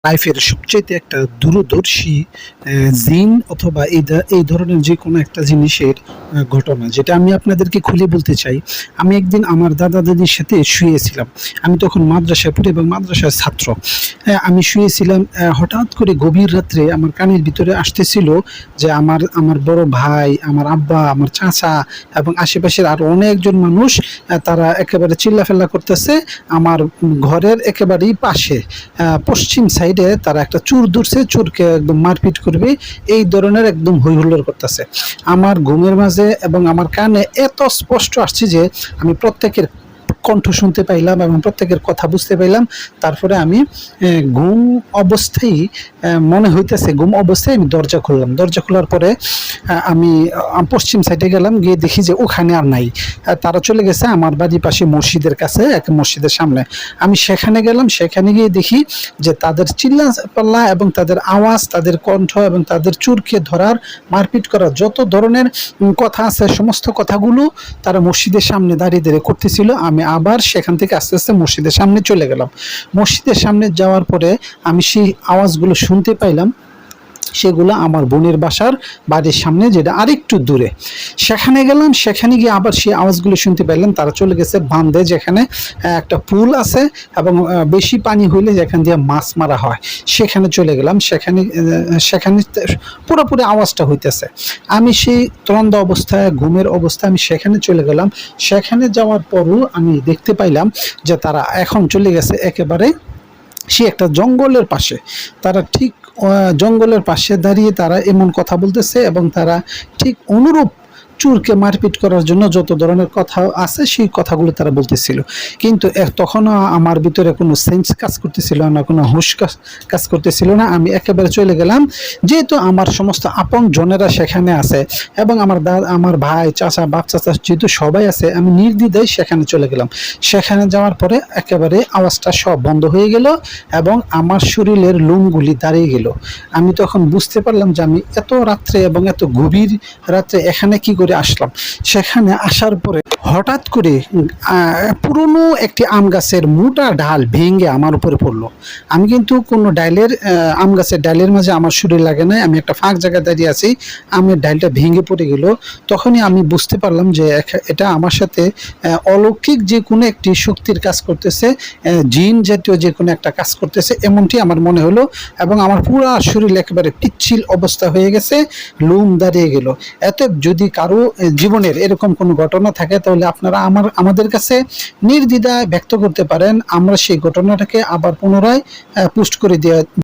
লাইফের সবচাইতে একটা দূরদর্শী জিন অথবা এই ধরনের যে কোনো একটা জিনিসের ঘটনা যেটা আমি আপনাদেরকে খুলে বলতে চাই। আমি একদিন আমার দাদা দাদির সাথে শুয়েছিলাম। আমি তখন মাদ্রাসায় পড়ি এবং মাদ্রাসার ছাত্র। আমি শুয়েছিলাম, হঠাৎ করে গভীর রাত্রে আমার কানের ভিতরে আসতেছিল যে আমার আমার বড় ভাই, আমার আব্বা, আমার চাচা এবং আশেপাশের আরো অনেকজন মানুষ, তারা একেবারে চিল্লাফেল্লা করতেছে আমার ঘরের একেবারেই পাশে। পশ্চিম সাইডে তারা একটা চোর ধরছে, চোরকে একদম মারপিট করবে, এই ধরনের একদম হই হুল্লোড় করতেছে আমার ঘুমের মাঝে। এবং আমার কানে এত স্পষ্ট আসছে যে আমি প্রত্যেকের কণ্ঠ শুনতে পাইলাম এবং প্রত্যেকের কথা বুঝতে পাইলাম। তারপরে আমি ঘুম অবস্থায়, মনে হইতেছে ঘুম অবস্থায় আমি দরজা খুললাম। দরজা খোলার পরে আমি পশ্চিম সাইডে গেলাম, গিয়ে দেখি যে ওখানে আর নাই। তারা চলে গেছে আমার বাড়ির পাশে মসজিদের কাছে, এক মসজিদের সামনে। আমি সেখানে গেলাম, সেখানে গিয়ে দেখি যে তাদের চিল্লা পাল্লা এবং তাদের আওয়াজ, তাদের কণ্ঠ এবং তাদের চুরকে ধরার, মারপিট করার যত ধরনের কথা আছে, সমস্ত কথাগুলো তারা মসজিদের সামনে দাঁড়িয়ে দাঁড়িয়ে করতেছিল। আমি আবার সেখান থেকে আস্তে আস্তে মসজিদের সামনে চলে গেলাম। মসজিদের সামনে যাওয়ার পরে আমি সেই আওয়াজগুলো শুনতে পাইলাম। সেগুলো আমার বোনের বাড়ির সামনে, যেটা আরেকটু দূরে। সেখানে গেলাম, সেখানে গিয়ে আবার সেই আওয়াজগুলো শুনতে পাইলাম। তারা চলে গেছে বান্ধে, যেখানে একটা পুল আছে এবং বেশি পানি হইলে যেখান দিয়ে মাছ মারা হয়, সেখানে চলে গেলাম। সেখানে পুরোপুরি আওয়াজটা হইতেছে। আমি সেই তরন্দ অবস্থায়, ঘুমের অবস্থায় আমি সেখানে চলে গেলাম। সেখানে যাওয়ার পরও আমি দেখতে পাইলাম যে তারা এখন চলে গেছে একেবারে সে একটা জঙ্গলের পাশে। তারা ঠিক জঙ্গলের পাশে দাঁড়িয়ে তারা এমন কথা বলতেছে এবং তারা ঠিক অনুরূপ চোরকে মারপিট করার জন্য যত ধরনের কথা আছে সেই কথাগুলো তারা বলতেছিল। কিন্তু তখনও আমার ভিতরে কোনো সেন্স কাজ করতেছিল না, কোনো হুঁশ কাজ করতেছিল না। আমি একেবারে চলে গেলাম, যেহেতু আমার সমস্ত আপন জনেরা সেখানে আছে এবং আমার ভাই, চাচা, বাপ চাচা যেহেতু সবাই আছে, আমি নির্দ্বিধায় সেখানে চলে গেলাম। সেখানে যাওয়ার পরে একেবারে আওয়াজটা সব বন্ধ হয়ে গেল এবং আমার শরীরের লোমগুলি দাঁড়িয়ে গেল। আমি তখন বুঝতে পারলাম যে আমি এত রাত্রে এবং এত গভীর রাত্রে এখানে কি করে আসলাম। সেখানে আসার পরে হঠাৎ করে পুরনো একটি আম গাছের মোটা ডাল ভেঙে আমার উপরে পড়লো। আমি কিন্তু কোনো আম গাছের ডালের মাঝে আমার শরীর লাগে নাই, আমি একটা ফাঁক জায়গায় দাঁড়িয়ে আছি, আমের ডালটা ভেঙে পড়ে গেল। তখনই আমি বুঝতে পারলাম যে এটা আমার সাথে অলৌকিক যে কোনো একটি শক্তির কাজ করতেছে, জিন জাতীয় যে কোনো একটা কাজ করতেছে, এমনটি আমার মনে হলো। এবং আমার পুরা শরীর একেবারে পিচ্ছিল অবস্থা হয়ে গেছে, লোম দাঁড়িয়ে গেল। এতে যদি কারো জীবনের এরকম কোনো ঘটনা থাকে তাহলে আপনারা আমাদের কাছে নির্দ্বিধায় ব্যক্ত করতে পারেন। আমরা সেই ঘটনাটাকে আবার পুনরায় পোস্ট করে দেওয়া